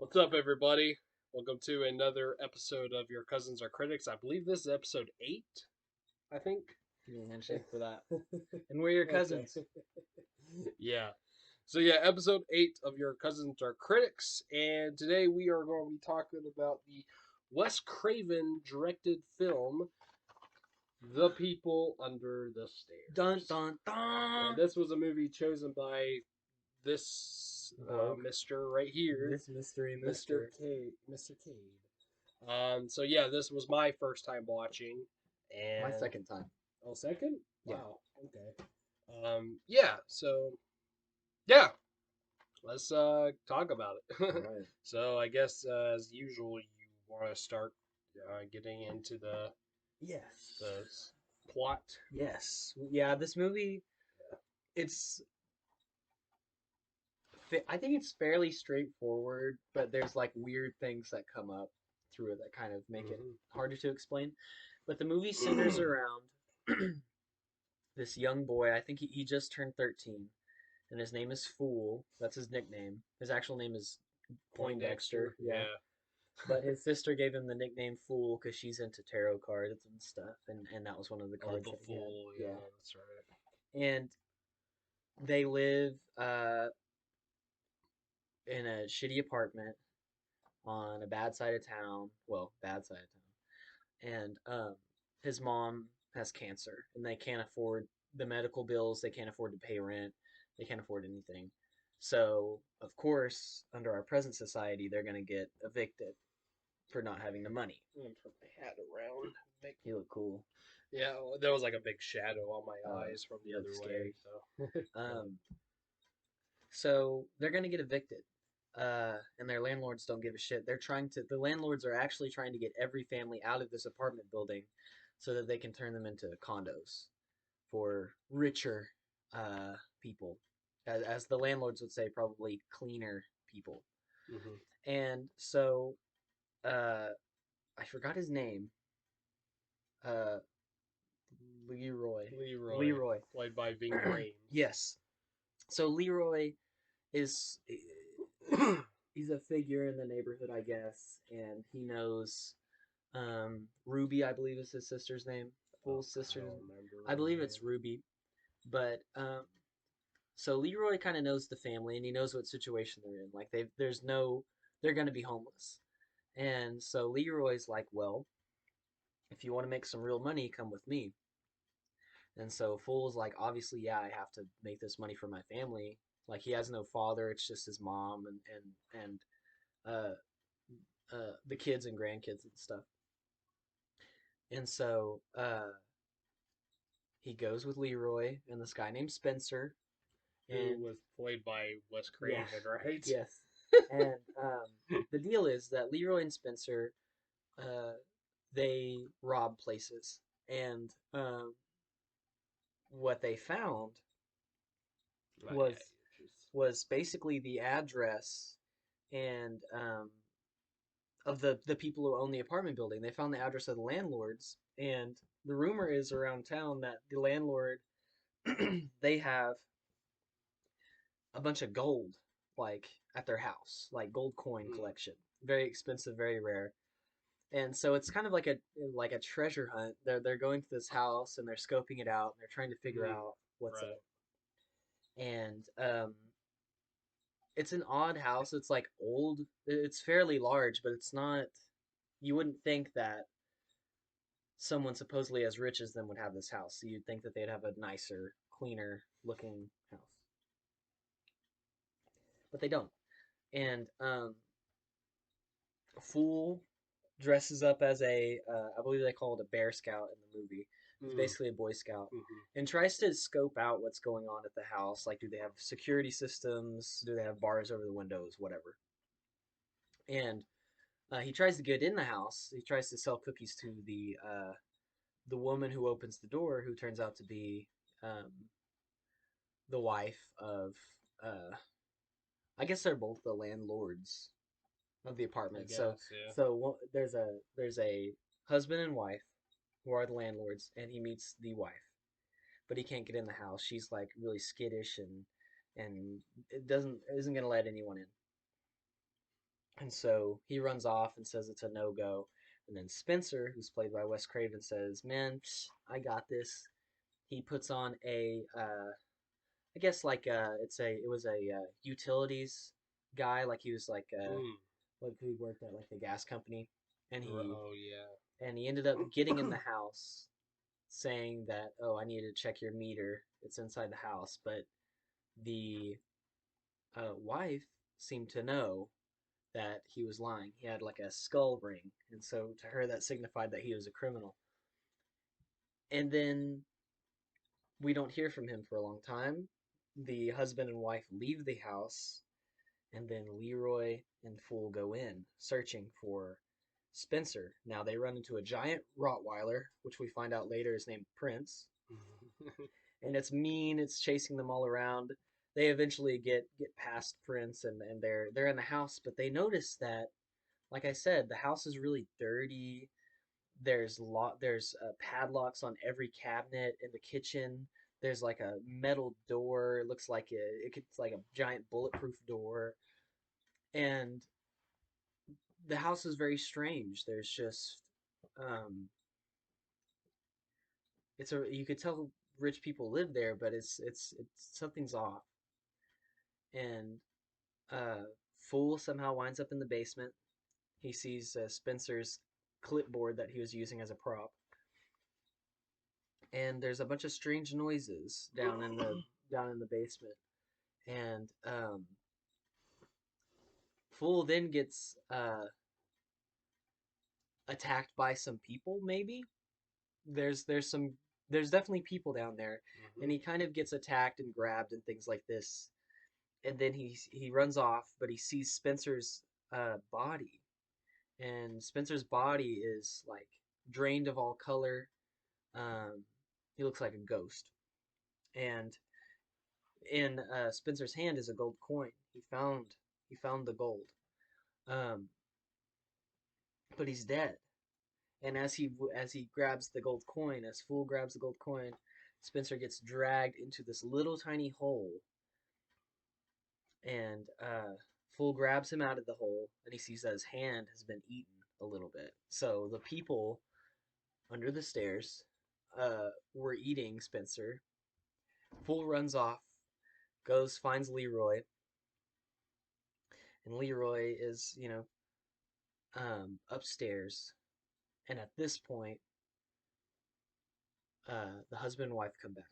What's up, everybody? Welcome to another episode of Your Cousins Are Critics. I believe this is episode 8, I think. Give me a handshake for that. And we're your cousins. Yeah. So, yeah, episode 8 of Your Cousins Are Critics. And today we are going to be talking about the Wes Craven directed film, The People Under the Stairs. Dun dun dun. And this was a movie chosen by this Mister right here. This mystery Mr. mister. Cade. Mr. Cade. So yeah, this was my first time watching, and My second time. Oh, second? Yeah. Wow. Okay. Yeah. So, yeah. Let's talk about it. Alright. So I guess as usual, you want to start getting into the Yes. plot. Yes. Yeah, this movie, it's I think it's fairly straightforward, but there's like weird things that come up through it that kind of make it harder to explain. But the movie centers around this young boy. I think he just turned 13, and his name is Fool. That's his nickname. His actual name is Poindexter. Yeah. But his sister gave him the nickname Fool because she's into tarot cards and stuff, and that was one of the cards the that he had. Fool. Yeah, that's right. And they live in a shitty apartment on a bad side of town. Well, bad side of town. And his mom has cancer, and they can't afford the medical bills. They can't afford to pay rent. They can't afford anything. So, of course, under our present society, they're going to get evicted for not having the money. I'm gonna turn my hat around. You look cool. Yeah, there was like a big shadow on my eyes from the other scary. way. So, so they're gonna get evicted, and their landlords don't give a shit. The landlords are actually trying to get every family out of this apartment building, so that they can turn them into condos for richer people, as the landlords would say, probably cleaner people. And so, I forgot his name. Leroy. Played by Ving Rhames. Yes. So Leroy is he's a figure in the neighborhood, I guess, and he knows Ruby, I believe is his sister's name. Fool's sister. I believe it's Ruby. But so Leroy kind of knows the family, and he knows what situation they're in. Like they're gonna be homeless. And so Leroy's like, well, if you want to make some real money, come with me. And so Fool's like, obviously, yeah, I have to make this money for my family. Like he has no father; it's just his mom and the kids and grandkids and stuff. And so he goes with Leroy and this guy named Spencer, who was played by Wes Craven, right? Yes. And the deal is that Leroy and Spencer, they rob places, and what they found was basically the address and of the people who own the apartment building. They found the address of the landlords, and the rumor is around town that the landlord they have a bunch of gold like at their house, like gold coin collection, very expensive, very rare. And so it's kind of like a treasure hunt. They're going to this house and they're scoping it out and they're trying to figure out what's up. And it's an odd house. It's like old. It's fairly large, but it's not. You wouldn't think that someone supposedly as rich as them would have this house. So you'd think that they'd have a nicer, cleaner looking house, but they don't. And Fool dresses up as I believe they call it a Bear Scout in the movie. It's basically a Boy Scout, and tries to scope out what's going on at the house. Like, do they have security systems? Do they have bars over the windows? Whatever. And he tries to get in the house. He tries to sell cookies to the woman who opens the door, who turns out to be the wife of I guess they're both the landlords of the apartment. So there's a husband and wife who are the landlords, and he meets the wife, but he can't get in the house. She's like really skittish and it isn't gonna let anyone in. And so he runs off and says it's a no go. And then Spencer, who's played by Wes Craven, says, "Man, I got this." He puts on I guess like it was a utilities guy, like he was Mm. like he worked at like the gas company, and Oh yeah. he ended up getting in the house, saying that, "Oh, I need to check your meter. It's inside the house," but the wife seemed to know that he was lying. He had like a skull ring, and so to her that signified that he was a criminal. And then we don't hear from him for a long time. The husband and wife leave the house, and then Leroy and Fool go in searching for Spencer. Now they run into a giant Rottweiler, which we find out later is named Prince, and it's mean. It's chasing them all around. They eventually get past Prince, and they're in the house, but they notice that, like I said, the house is really dirty. There's padlocks on every cabinet in the kitchen. There's like a metal door. It looks like it's like a giant bulletproof door, and the house is very strange. There's just um, it's a you could tell rich people live there, but it's something's off. And uh, Fool somehow winds up in the basement. He sees Spencer's clipboard that he was using as a prop, and there's a bunch of strange noises down in the basement. And Fool then gets attacked by some people. Maybe there's some there's definitely people down there, and Hmm. he kind of gets attacked and grabbed and things like this. And then he runs off, but he sees Spencer's body, and Spencer's body is like drained of all color. Um, he looks like a ghost, and in Spencer's hand is a gold coin. He found the gold, um, but he's dead. And as he grabs the gold coin, as Fool grabs the gold coin, Spencer gets dragged into this little tiny hole, and Fool grabs him out of the hole, and he sees that his hand has been eaten a little bit. So the people under the stairs were eating Spencer. Fool runs off, goes finds Leroy, and Leroy is upstairs. And at this point, the husband and wife come back.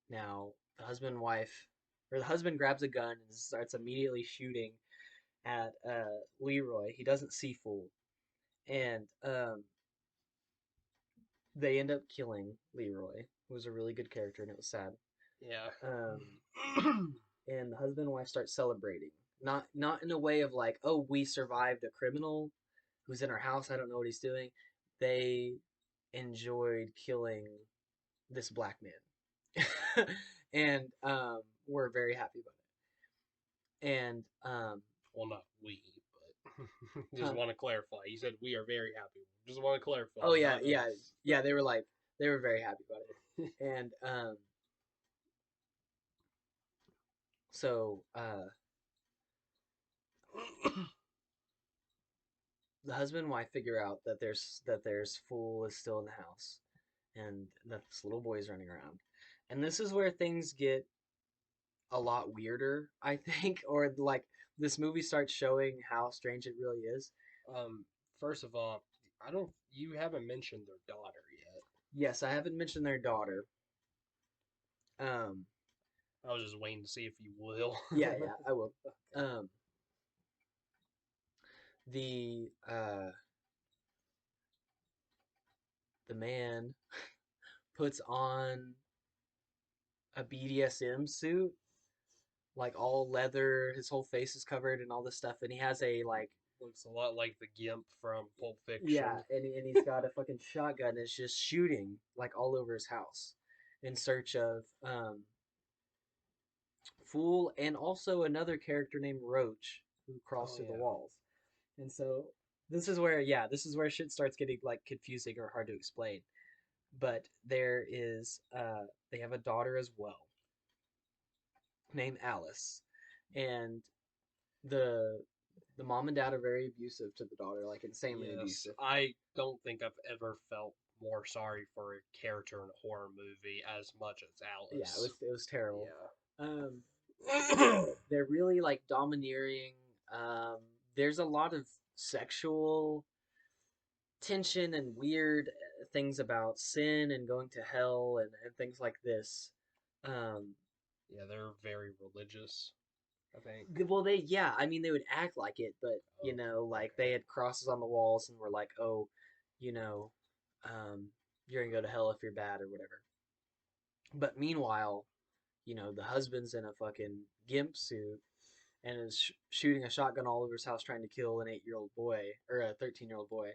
Now, the husband grabs a gun and starts immediately shooting at Leroy. He doesn't see Fool, and they end up killing Leroy, who was a really good character, and it was sad. Yeah. Um, and the husband and wife start celebrating, not in a way of like, oh, we survived a criminal who's in our house. I don't know what he's doing. They enjoyed killing this black man, and we're very happy about it. And Well, not we, but just huh? want to clarify. You said we are very happy. Just want to clarify, Oh yeah, not yeah, us. yeah. They were very happy about it, and so the husband and wife figure out that there's Fool is still in the house, and that this little boy is running around, and this is where things get a lot weirder, I think, or like this movie starts showing how strange it really is. um, First of all, I don't. You haven't mentioned their daughter yet. Yes, I haven't mentioned their daughter. Um, I was just waiting to see if you will. yeah, yeah, I will. Okay. Um, the the man puts on a BDSM suit, like all leather. His whole face is covered and all this stuff, and he has a like Looks a lot like the Gimp from Pulp yeah, Fiction. and he's got a fucking shotgun. And it's just shooting like all over his house in search of Fool and also another character named Roach who crawls Oh through the yeah. walls. And so this is where shit starts getting like confusing or hard to explain. But they have a daughter as well named Alice, and the The mom and dad are very abusive to the daughter, like insanely Yes, abusive. I don't think I've ever felt more sorry for a character in a horror movie as much as Yeah, Alice. it was terrible. Yeah. Um, they're really like domineering. Um, there's a lot of sexual tension and weird things about sin and going to hell and things like this. Um, Yeah, they're very religious, I think. well, yeah, I mean, they would act like it, but Oh, like okay. they had crosses on the walls and were like, oh, you know, um, you're gonna go to hell if you're bad or whatever. But meanwhile, the husband's in a fucking gimp suit and is shooting a shotgun all over his house trying to kill an 8-year-old boy or a 13-year-old boy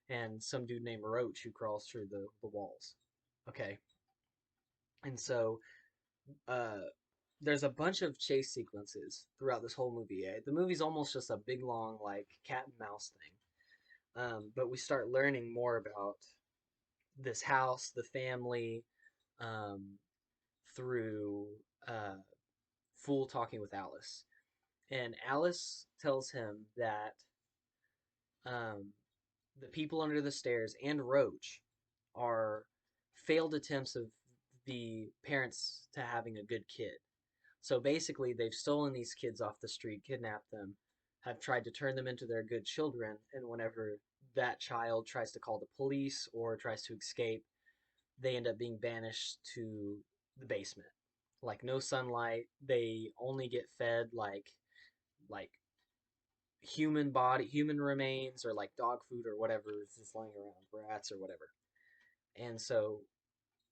and some dude named Roach who crawls through the walls. Okay. And so uh, there's a bunch of chase sequences throughout this whole movie. The movie's almost just a big long like cat and mouse thing. But we start learning more about this house, the family, um, through uh, Fool talking with Alice. And Alice tells him that um, the people under the stairs and Roach are failed attempts of the parents to having a good kid. So basically, they've stolen these kids off the street, kidnapped them, have tried to turn them into their good children, and whenever that child tries to call the police or tries to escape, they end up being banished to the basement. Like no sunlight, they only get fed like human remains or like dog food or whatever is just lying around, rats or whatever. And so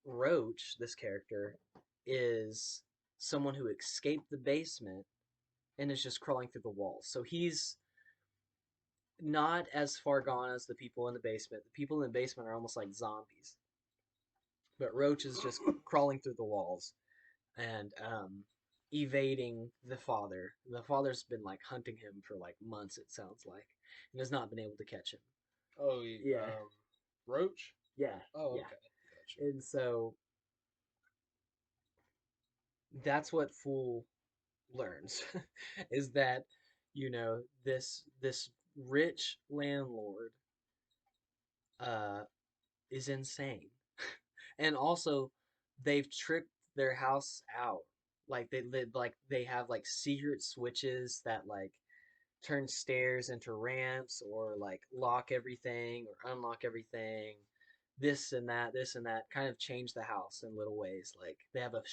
Roach, this character, is someone who escaped the basement and is just crawling through the walls. So he's not as far gone as the people in the basement. The people in the basement are almost like zombies, but Roach is just crawling through the walls and evading the father. The father's been like hunting him for like months, it sounds like, and has not been able to catch him. Oh, Yeah, Roach? yeah, Oh, yeah. okay. Gotcha. And so that's what Fool learns is that this rich landlord uh is insane. And also they've tricked their house out. Like they have like secret switches that like turn stairs into ramps or like lock everything or unlock everything. This and that kind of change the house in little ways. Like they have a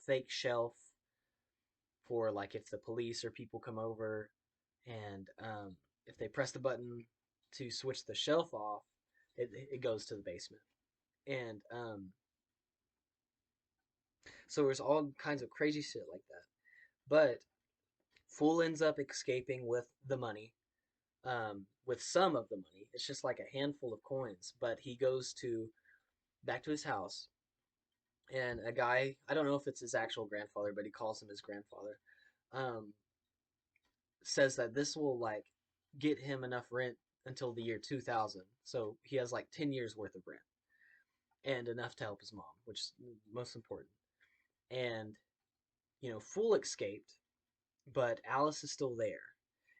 fake shelf for like if the police or people come over and if they press the button to switch the shelf off, it goes to the basement. And so there's all kinds of crazy shit like that. But Fool ends up escaping with the money, with some of the money. It's just like a handful of coins. But he goes to back to his house, and a guy, I don't know if it's his actual grandfather, but he calls him his grandfather, um, says that this will like get him enough rent until the year 2000. So he has like 10 years worth of rent and enough to help his mom, which is most important. And Fool escaped, but Alice is still there.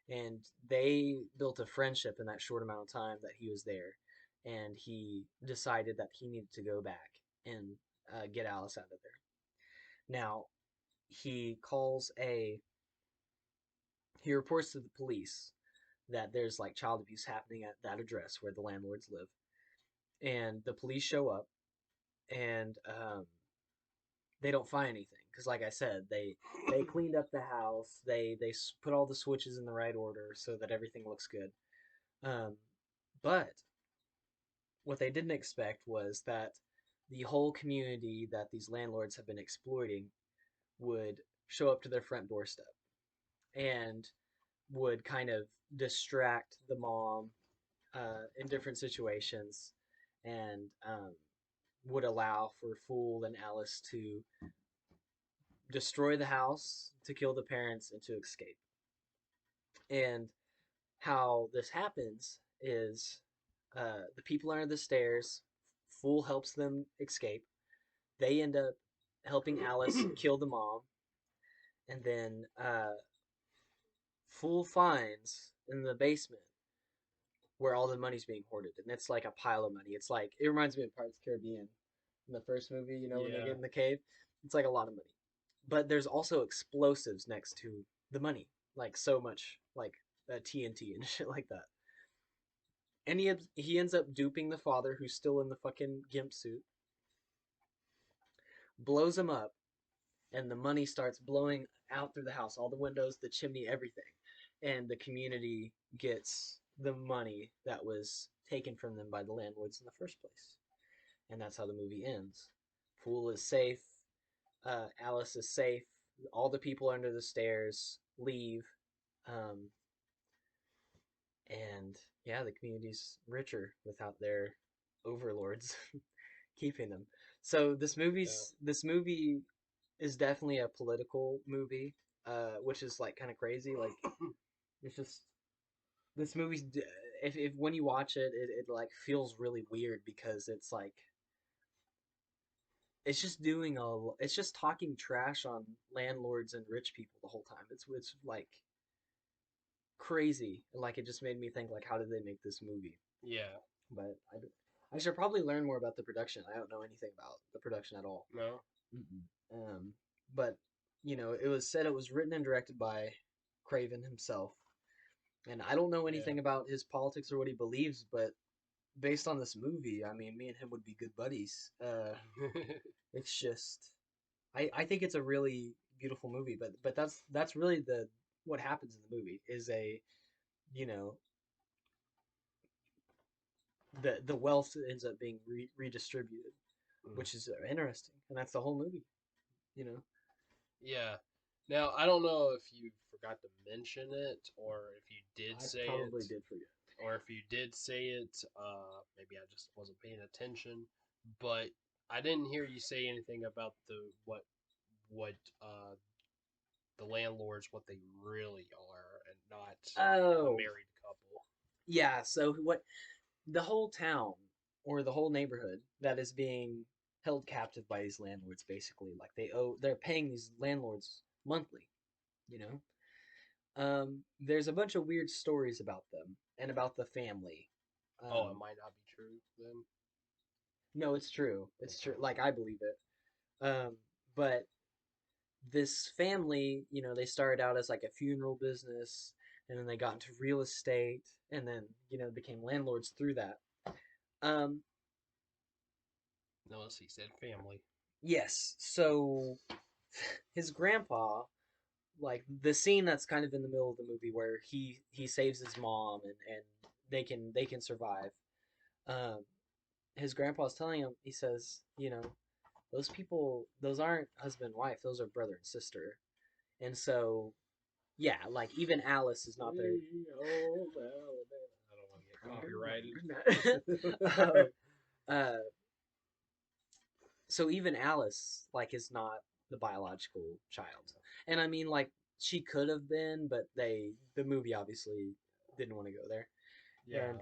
And they built a friendship in that short amount of time that he was there. And he decided that he needed to go back and get Alice out of there. Now, he calls he reports to the police that there's like child abuse happening at that address where the landlords live. And the police show up and they don't find anything because, like I said, they cleaned up the house. They put all the switches in the right order so that everything looks good. Um, but what they didn't expect was that the whole community that these landlords have been exploiting would show up to their front doorstep and would kind of distract the mom in different situations and would allow for Fool and Alice to destroy the house, to kill the parents, and to escape. And how this happens is the people under the stairs, Fool helps them escape. They end up helping Alice kill the mom, and then Fool finds in the basement where all the money's being hoarded, and it's like a pile of money. It's like it reminds me of Pirates of the Caribbean in the first movie. You know when they Yeah. get in the cave, it's like a lot of money. But there's also explosives next to the money, like so much, like TNT and shit like that. And he ends up duping the father, who's still in the fucking gimp suit, blows him up, and the money starts blowing out through the house, all the windows, the chimney, everything. And the community gets the money that was taken from them by the landlords in the first place. And that's how the movie ends. Fool is safe. Alice is safe. All the people under the stairs leave. Um, and yeah, the community's richer without their overlords keeping them. So Yeah. this movie is definitely a political movie, which is like kind of crazy. Like it's just this movie's if when you watch it, it like feels really weird because it's like it's just it's just talking trash on landlords and rich people the whole time. It's like crazy. Like it just made me think like how did they make this movie? Yeah. But I should probably learn more about the production. I don't know anything about the production at all. No. Mm-mm. But you know, it was said it was written and directed by Craven himself, and I don't know Yeah. anything about his politics or what he believes, but based on this movie, I mean, me and him would be good buddies. It's just, I think it's a really beautiful movie, but that's really the what happens in the movie is a you know the wealth ends up being redistributed, Mm. which is interesting, and that's the whole movie. You know, Yeah. Now I don't know if you forgot to mention it or if you did I say probably it, did forget. or if you did say it, maybe I just wasn't paying attention. But I didn't hear you say anything about what the landlords what they really are and not a Oh, married couple. yeah. So what the whole town or the whole neighborhood that is being held captive by these landlords basically like they're paying these landlords monthly, you know. There's a bunch of weird stories about them and about the family. Oh, it um might not be true then. no, it's true, it's true, Okay. like I believe it. But this family, you know, they started out as like a funeral business, and then they got into real estate, and then you know became landlords through that. um Unless he said family. yes, so his grandpa, like the scene that's kind of in the middle of the movie where he saves his mom and they can survive. um his grandpa's telling him, he says, you know, those people, those aren't husband and wife, those are brother and sister. And so yeah, like even Alice is not there. Old Alabama. I don't want to get uh, copyrighted. uh, so even Alice like is not the biological child. And I mean like she could have been, but the movie obviously didn't want to go there. Yeah. And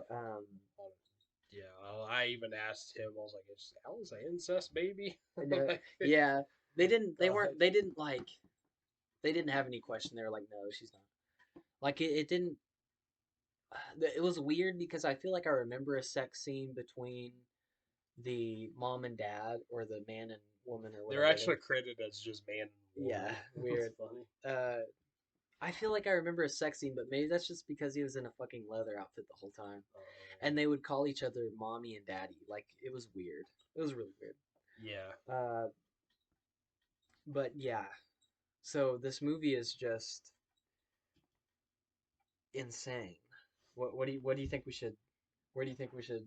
Yeah. I even asked him. I was like, "Is Alice an incest baby?" no, Like, yeah, God. they didn't like they didn't have any question. They were like, no, she's not. Like it didn't. It was weird because I feel like I remember a sex scene between the mom and dad, or the man and woman, or They're whatever. actually credited as just man and Yeah, woman. It's weird. funny. Uh, I feel like I remember a sex scene, but maybe that's just because he was in a fucking leather outfit the whole time, and they would call each other mommy and daddy. Like it was weird. It was really weird. Yeah. But yeah, so this movie is just insane. What do you think we should? Where do you think we should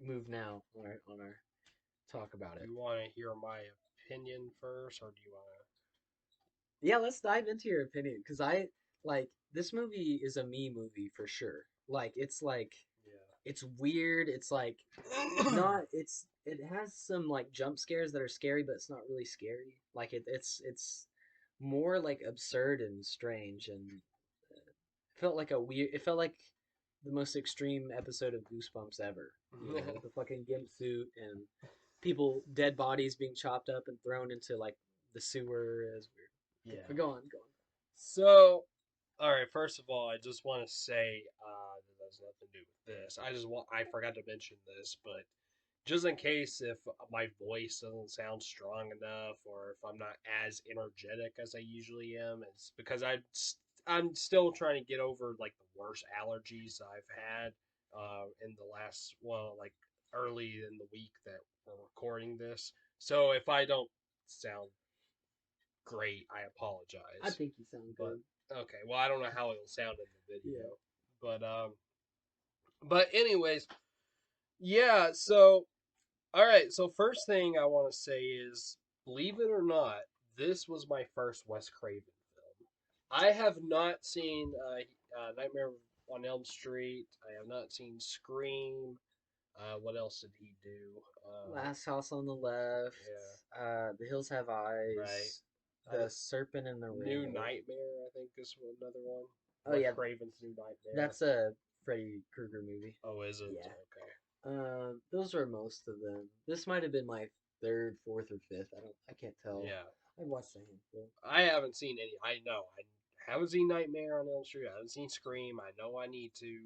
move now on our talk about it? You want to hear my opinion first, or do you want Yeah, let's dive into your opinion because I like this movie is a me movie for sure. Like it's weird. It's like to? Yeah. not it has some like jump scares that are scary, but it's not really scary. Like it's more like absurd and strange, and felt like a weird. It felt like the most extreme episode of Goosebumps ever. You know, with the fucking gimp suit and people, dead bodies being chopped up and thrown into like the sewer. Is weird. Yeah. But go on, go on. So All right. First of all, I just want to say that has nothing to do with this. I forgot to mention this, but just in case if my voice doesn't sound strong enough or if I'm not as energetic as I usually am, it's because I'm still trying to get over like the worst allergies I've had in the last like early in the week that we're recording this. So if I don't sound great, I I apologize. think you sound But good. okay, well I don't know how it'll sound in the video, Yeah. but anyways, yeah. So all right, so first thing I want to say is, believe it or not, this was my first Wes Craven film. I have not seen Nightmare on Elm Street. I have not seen Scream. What else did he do? Last House on the Left. Yeah, The Hills Have right. Eyes. Uh, The Serpent and the New Rainbow. Nightmare, I think is another one. Oh Wes yeah, Craven's New Nightmare. that's a Freddy Krueger movie. Oh, is it? Yeah. Okay. Those are most of them. This might have been my third, fourth, or fifth. I can't tell. Yeah. I've watched a handful. I haven't seen any. I know. I haven't seen Nightmare on Elm Street. I haven't seen Scream. I know I need to.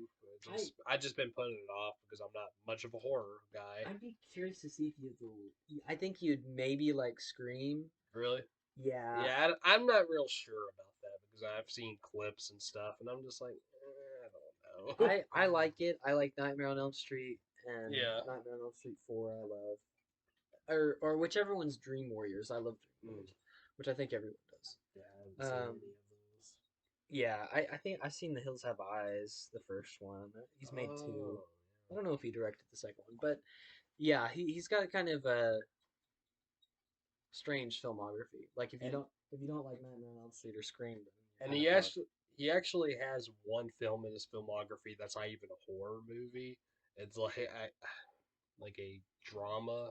I I just been putting it off because I'm not much of a horror guy. I'd be curious to see if you'd. I think you'd maybe like Scream. Really? Yeah. Yeah, I'm not real sure about that because I've seen clips and stuff, and I'm just like, I don't know. I like it. I like Nightmare on Elm Street and Yeah. Nightmare on Elm Street 4. I love, or whichever one's Dream Warriors. I love Dream Mm. Warriors, which I think everyone does. Yeah, I haven't seen Um, any of those. yeah, I think I've seen The Hills Have Eyes, the first one. He's made two. Oh, I don't know if he directed the second one, but yeah, he's got kind of a strange filmography. Like yeah. if you don't like Nightmare on Elm Street or Scream, then you're And kind of fucked. he actually has one film in his filmography that's not even a horror movie. It's like a drama.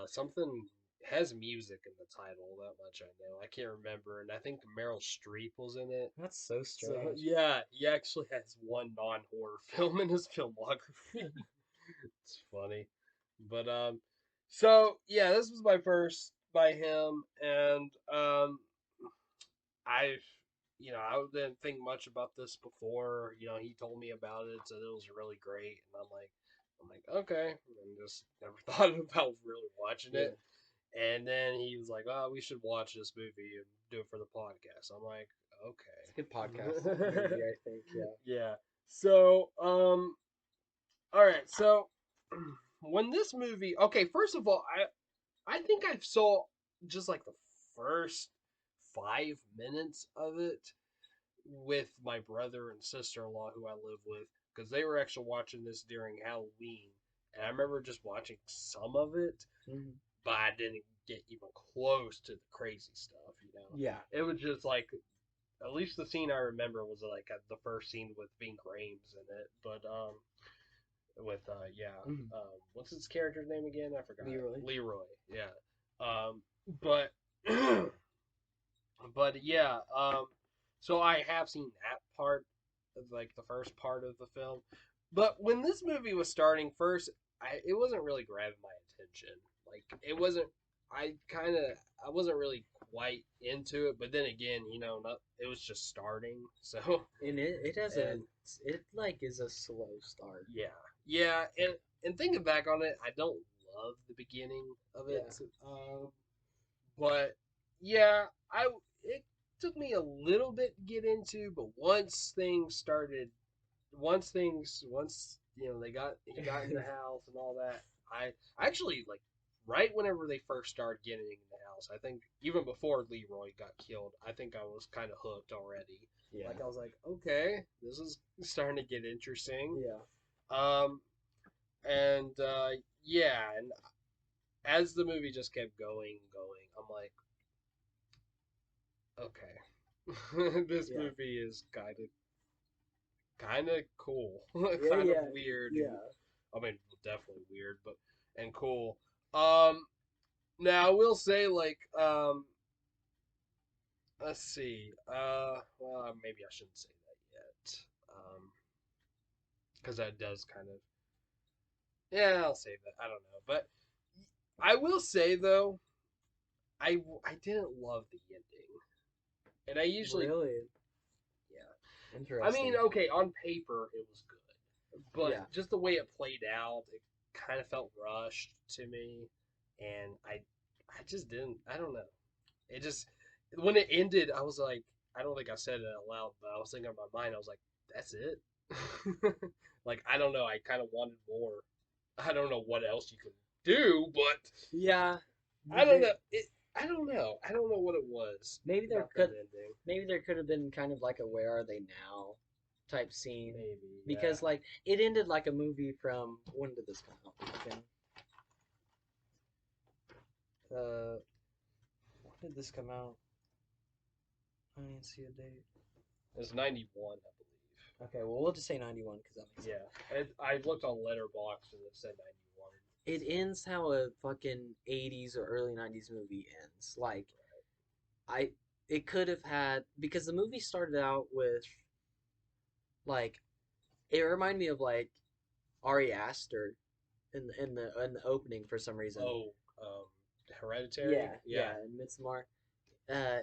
Something has music in the title. That much I know. I can't remember, and I think Meryl Streep was in it. That's so So strange. yeah, he actually has one non-horror film in his filmography. It's funny, but so yeah, this was my first by him, and I've I didn't think much about this before. He told me about it, said it was really great, and I'm like, okay, and just never thought about really watching Yeah, it. And then he was like, "Oh, we should watch this movie and do it for the podcast." I'm like, it's a good podcast movie. "Okay." I think. Yeah. Yeah. So, all right. So, when this movie, okay, first of all, I think I saw just like the first 5 minutes of it with my brother and sister-in-law who I live with because they were actually watching this during Halloween, and I remember just watching some of it, Hmm. but I didn't get even close to the crazy stuff. Yeah. It was just like at least the scene I remember was like the first scene with Ving Rhames in it, but with yeah, Hmm. what's his character's name again? I forgot. Leroy. Leroy. Yeah. But but yeah, so I have seen that part, like the first part of the film. But when this movie was starting first, it wasn't really grabbing my attention. Like it wasn't. I wasn't really quite into it. But then again, it was just starting. So And it has and it like is a slow start. yeah, yeah, and thinking back on it, I don't love the beginning of Yeah. it. But yeah, I it took me a little bit to get into, but once he got in the house and all that, I actually like right whenever they first started getting in the house. I think even before Leroy got killed, I think I was kind of hooked already. Yeah. Like I was like, okay, this is starting to get interesting. Yeah. Um, and yeah, and as the movie just kept going, I'm like, okay, this Yeah. movie is kind of cool, Yeah. kind of Yeah. weird, and Yeah. I mean definitely weird, but and cool. Um, Now I will say like let's see, well maybe I shouldn't say that yet, because that does kind of yeah I'll save that. I don't know, but I will say though I didn't love the ending, and I usually Really? yeah I mean, Interesting. okay, on paper it was good, but Yeah. just the way it played out, it kind of felt rushed to me, and I just didn't. I don't know. It just when it ended, I was like, I don't think I said it out loud, but I was thinking in my mind, I was like, that's it. Like I don't know. I kind of wanted more. I don't know what else you can do, but Yeah. I don't know. I don't know. I don't know what it was Maybe there about that could ending. maybe there could have been kind of like a "Where are they now" type scene, Maybe, yeah. because like it ended like a movie from, when did this come out? Fucking, when did this come out? I didn't see a date. It was 91, I believe. Okay, well we'll just say 91 because that makes sense. Yeah, I looked on Letterboxd and it said 91. It So ends how a fucking 80s or early 90s movie ends. Like I it could have had, because the movie started out with like, it reminded me of like Ari Aster in the opening for some reason. oh, Hereditary. Yeah, Yeah, yeah, in Midsommar.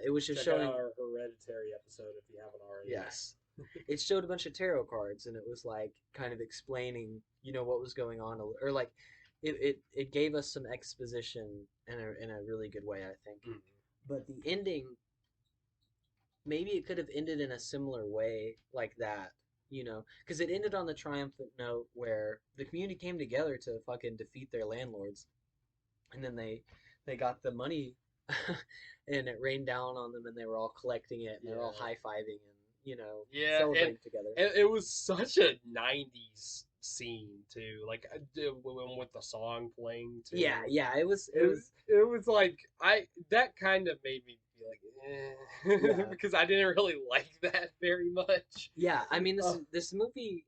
It was just check out showing. our Hereditary episode if you haven't already. Yes, it showed a bunch of tarot cards, and it was like kind of explaining, what was going on, or like it gave us some exposition in a really good way, I think. Mm. But the ending, maybe it could have ended in a similar way like that, because it ended on the triumphant note where the community came together to fucking defeat their landlords, and then they got the money, and it rained down on them, and they were all collecting it, and they're all Yeah, high fiving and yeah, celebrating together. and it was such a '90s scene too. Like with the song playing Yeah, too. yeah, it It was it was like I that kind of made me feel like yeah, because I didn't really like that very much. yeah. I mean, this Uh, is this movie.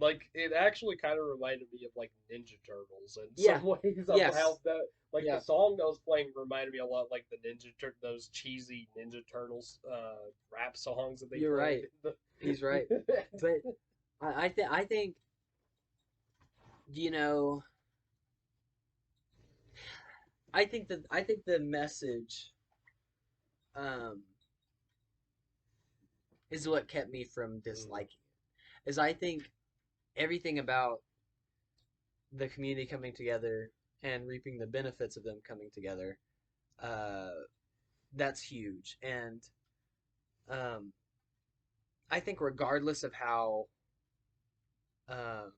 like it actually kind of reminded me of like Ninja Turtles in Yeah, some ways of how yes, that like the yeah, song that was playing reminded me a lot like the those cheesy Ninja Turtles rap songs that they you're played. right. He's right, but I think you know I think the message um is what kept me from Mm, disliking it. Is I think everything about the community coming together and reaping the benefits of them coming together, uh, that's huge. And um, I think regardless of how, um,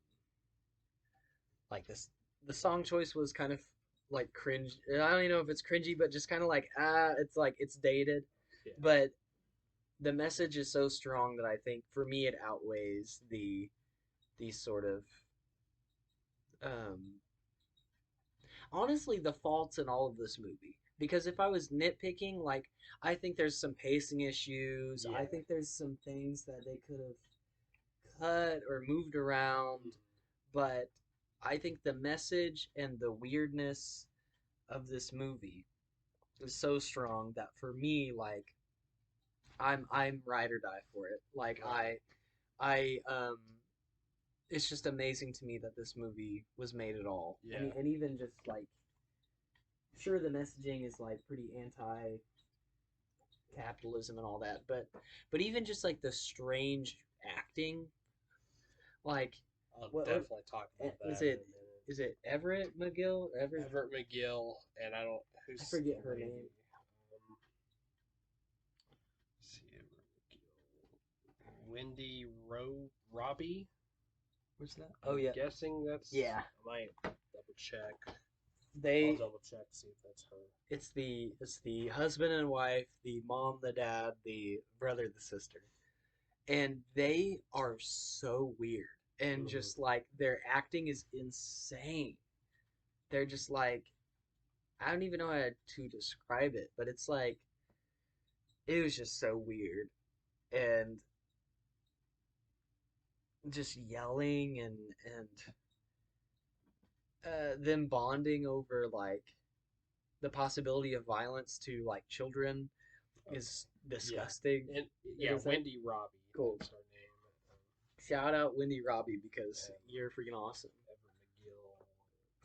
like this, the song choice was kind of like cringe. I don't even know if it's cringy, but just kind of like, it's like it's dated. yeah, But the message is so strong that I think for me it outweighs the sort of, um, honestly, the faults in all of this movie. Because if I was nitpicking, like, I think there's some pacing issues. I yeah. think there's some things that they could have cut or moved around. Mm, But I think the message and the weirdness of this movie is so strong that for me, like, I'm ride or die for it. Like right. I it's just amazing to me that this movie was made at all. And Yeah. and even just like, sure, the messaging is like pretty anti capitalism and all that, but even just like the strange acting, like, I'll what definitely talk about is that in it? a minute. Is it Everett McGill or Everett? Everett McGill and I don't I who's forget the her lady. name. Let's see, Everett McGill. Wendy Robbie. What's that? Oh I'm yeah, guessing that's. yeah. I might double check. I'll They double check see if that's her. it's the husband and wife, the mom, the dad, the brother, the sister, and they are so weird, and Mm. just like their acting is insane. They're just like, I don't even know how to describe it, but it's like it was just so weird, and just yelling and them bonding over like the possibility of violence to like children is Yeah, disgusting. and It yeah, is that Wendy Robbie. cool. That's her name. Shout out Wendy Robbie because And you're freaking awesome. Everett McGill.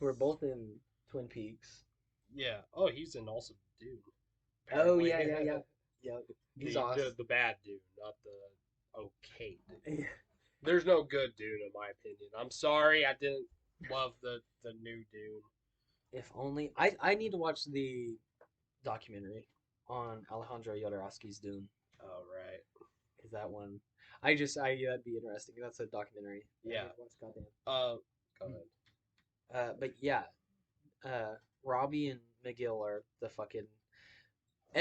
We're both in Twin Peaks. Yeah. Oh, he's an awesome dude. Oh Apparently. yeah, yeah, yeah. Yep. He's The awesome. the bad Dune, not the okay Dune. There's no good Dune in my opinion. I'm sorry, I didn't love the new Dune. If only I need to watch the documentary on Alejandro Jodorowsky's Dune Oh right, because that one that'd be interesting. That's a documentary. I yeah. need to watch. Goddamn. Go ahead. But yeah, Robbie and McGill are the fucking.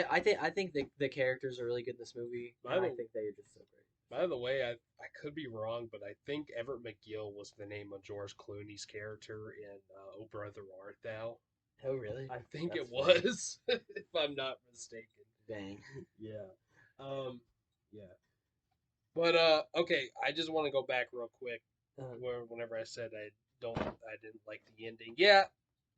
I think the characters are really good in this movie, By and I the think they're just so great. by the way, I could be wrong, but I think Everett McGill was the name of George Clooney's character in Oh Brother Art Thou. Oh really? I think That's it funny. was, if I'm not mistaken. Dang. Yeah. Um. Yeah. But okay. I just want to go back real quick. Uh, Whenever I said I didn't like the ending. Yeah,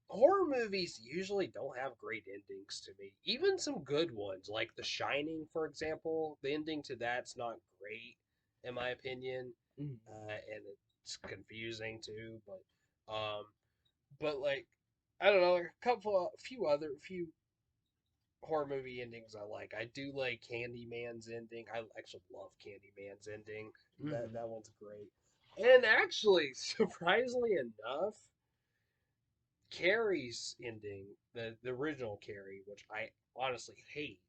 horror movies usually don't have great endings to me. Even some good ones, like The Shining, for example, the ending to that's not great, in my opinion, mm, and it's confusing too. But like, I don't know, like a few horror movie endings I like. I do like Candyman's ending. I actually love Candyman's ending. mm. That one's great. And actually, surprisingly enough, Carrie's ending, the original Carrie, which I honestly hate,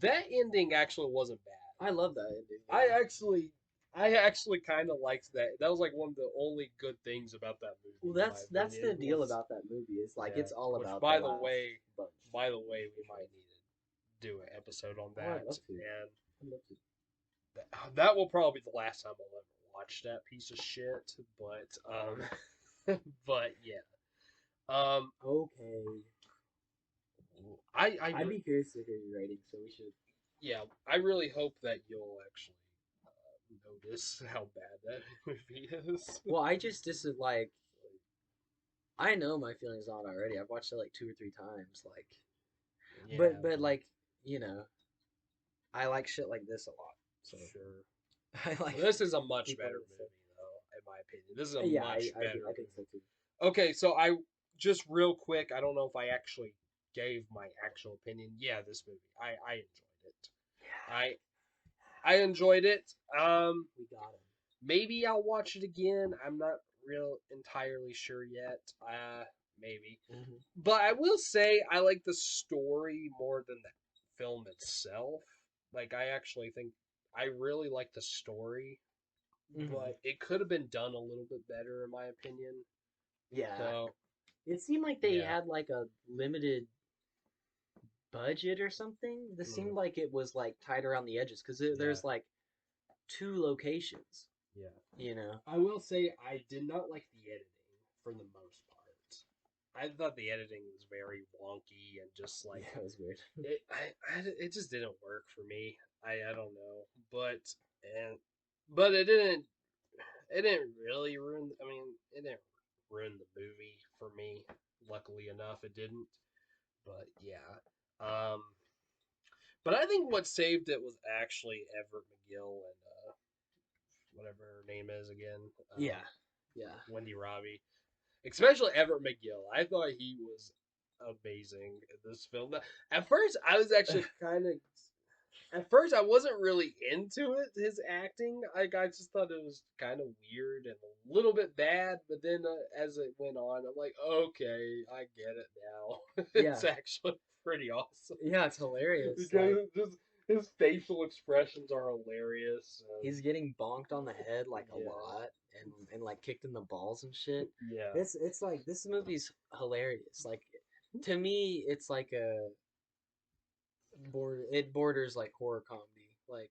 that ending actually wasn't bad. I love that ending. I Yeah. actually I actually kind of liked that. That was like one of the only good things about that Well, movie, in my that's opinion. the deal Was about that movie. Is like yeah. it's all Which about the last bunch. by the way, we For sure. might need to do an episode on Oh, I'd that, love to. and I'd love to. that will probably be the last time I'll ever watch that piece of shit. But yeah. Um, Okay. I I'd be curious to hear your rating, so we should. yeah, I really hope that you'll actually notice how bad that movie is. Well, I just dislike. I know my feelings on it already. I've watched it like 2 or 3 times. Like, Yeah, but like you know, I like shit like this a lot. So sure. I like Well, this is a much people better that say. movie, though, in my opinion. This is a Yeah, much better I think so movie. too. Okay, so I just real quick. I don't know if I actually gave my actual opinion. Yeah, this movie, I enjoyed it. I I enjoyed it. We got him. Maybe I'll watch it again. I'm not real entirely sure yet. Maybe. Hmm. But I will say I like the story more than the film itself. Like I actually think I really like the story, Hmm. but it could have been done a little bit better in my opinion. Yeah, So, it seemed like they yeah. had like a limited budget or something. This Mm, seemed like it was like tight around the edges because yeah. there's like 2 locations. Yeah. You know. I will say I did not like the editing for the most part. I thought the editing was very wonky and just Yeah, like it was weird. it just didn't work for me. I don't know, and but it didn't really ruin. I mean, it didn't ruin the movie for me. Luckily enough, it didn't. But yeah, but I think what saved it was actually Everett McGill and whatever her name is again, Yeah, yeah. Wendy Robbie. Especially Everett McGill. I thought he was amazing in this film. At first, I was actually kind of. At first, I wasn't really into it. His acting, like I just thought it was kind of weird and a little bit bad. But then, as it went on, I'm like, okay, I get it now. Yeah, It's actually pretty awesome yeah. It's hilarious. because Like just his facial expressions are hilarious. he's getting bonked on the head like a Yeah, lot and like kicked in the balls and shit. yeah, It's like this movie's hilarious. Like to me, it's like a it borders like horror comedy. Like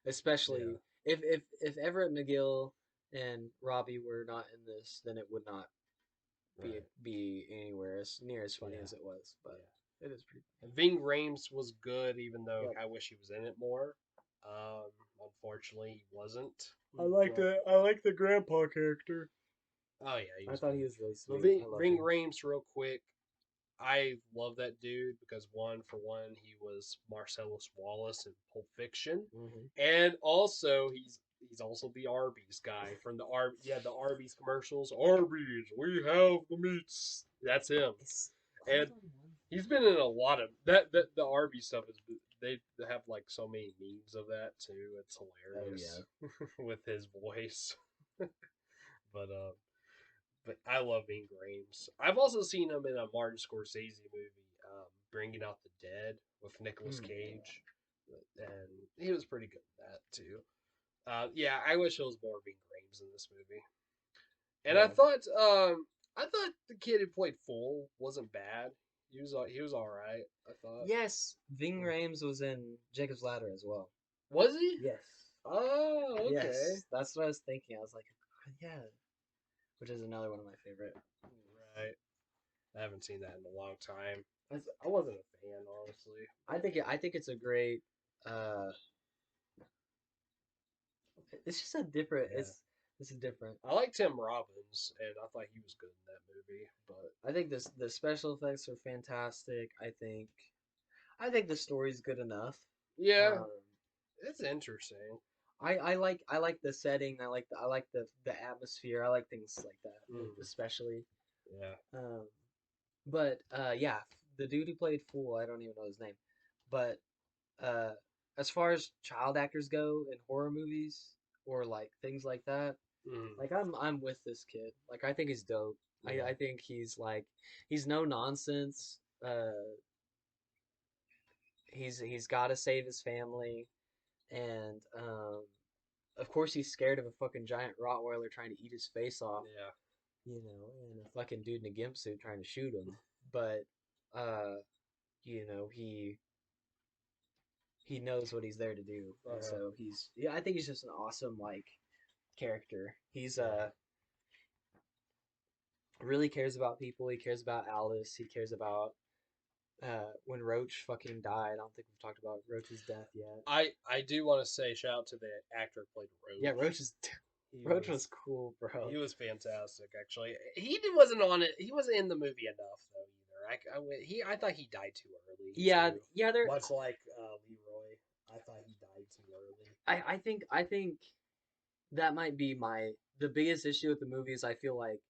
yeah, especially if Everett McGill and Robbie were not in this, then it would not right, be anywhere as near as funny yeah, as it was. But yeah. it is pretty. And Ving Rhames was good, even though Yep. I wish he was in it more. Um, Unfortunately, he wasn't. But I like the grandpa character. Oh yeah, he I was thought he good. was really But sweet. I loved Ving him. Rhames, real quick, I love that dude because one, he was Marcellus Wallace in Pulp Fiction, Hmm. and also he's also the Arby's guy from the Arby's commercials. Arby's, we have the meats. That's him, Is, and hold on one. he's been in a lot of that. The Arby's stuff has they have like so many memes of that too. It's Oh hilarious yeah. with his voice. But but I love Ving Rhames. I've also seen him in a Martin Scorsese movie, Bringing Out the Dead with Nicolas Hmm. Cage, and he was pretty good at that too. Yeah, I wish there was more Ving Rhames in this movie. And Yeah. I thought the kid who played Fool wasn't bad. He was all right. I thought. Yes, Ving Rhames was in Jacob's Ladder as well. Was he? Yes. Oh, okay. Yes, that's what I was thinking. I was like, yeah, which is another one of my favorite. Right. I haven't seen that in a long time. I wasn't a fan, honestly. I think it's a great. Uh, it's just a different. Yeah. It's different. I like Tim Robbins, and I thought he was good in that movie. But I think the special effects are fantastic. I think the story's good enough. yeah, Um, it's interesting. I like the setting. I like the atmosphere. I like things like that, Mm, especially. yeah. Um, but yeah, the dude who played Fool, I don't even know his name, but uh, as far as child actors go in horror movies or like things like that, Mm, like I'm with this kid. Like I think he's dope. yeah. I think he's no nonsense. He's got to save his family, and of course he's scared of a fucking giant Rottweiler trying to eat his face off, Yeah. you know, and a fucking dude in a gimp suit trying to shoot him. But uh, you know, he knows what he's there to do, and Uh-huh. so he's yeah. I think he's just an awesome like character. He's Yeah. really cares about people. He cares about Alice. He cares about when Roach fucking died. I don't think we've talked about Roach's death yet. I do want to say shout out to the actor who played Yeah, Roach. He Roach was was cool, bro. he was fantastic. Actually, wasn't on it. He wasn't in the movie enough though either. I thought he died too early Yeah, too. yeah. There, Much like Leroy, I thought he died too early. I think that might be my the biggest issue with the movie is I feel like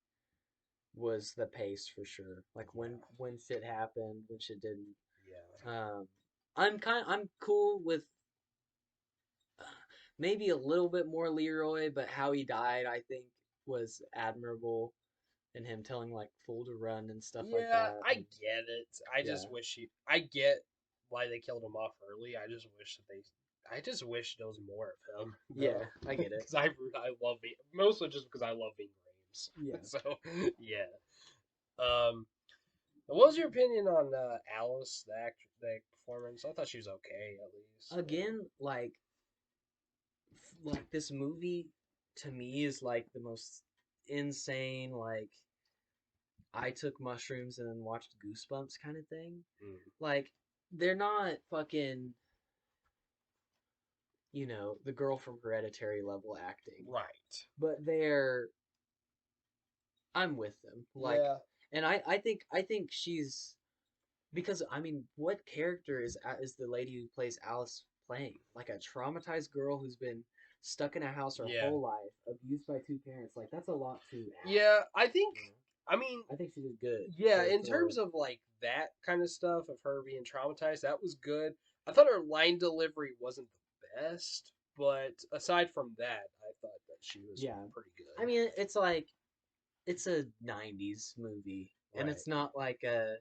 was the pace for sure. Like Yeah. when shit happened, when shit didn't. Yeah. Um, I'm cool with maybe a little bit more Leroy, but how he died, I think, was admirable, and him telling like Fool to run and stuff like Yeah, that. I And get it. I yeah, just wish he. I get why they killed him off early. I just wish that they. I just wish there was more of him, yeah, though, I get it. because I love mostly just because I love Ving Rhames. Yeah. So yeah. Um, what was your opinion on Alice, the performance? I thought she was okay at least. Again, like this movie to me is like the most insane like I took mushrooms and then watched Goosebumps kind of thing. Mm, Like they're not fucking, you know, the girl from Hereditary level acting, right. but they're I'm with them. Like, Yeah. and I think she's because I mean, what character is the lady who plays Alice playing? Like a traumatized girl who's been stuck in a house her Yeah. whole life, abused by two parents. Like that's a lot to ask. Yeah. I think. You know, I mean, I think she did good yeah, in for terms of like that kind of stuff of her being traumatized, that was good. I thought her line delivery wasn't the best, but aside from that, I thought that she was yeah. pretty I good. mean, it's like it's a '90s movie, and Right. it's not like a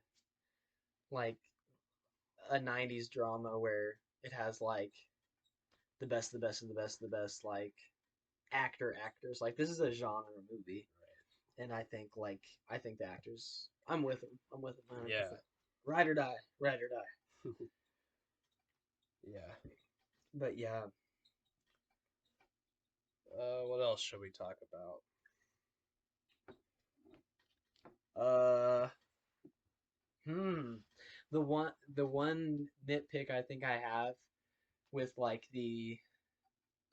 '90s drama where it has like the best, the best, of the best, of the best, like actors. Like this is a genre movie, and I think the actors. I'm with them. I'm with them Yeah. 100%. Ride or die. Ride or die. Yeah. But yeah. What else should we talk about? Hmm. The one nitpick I think I have with like the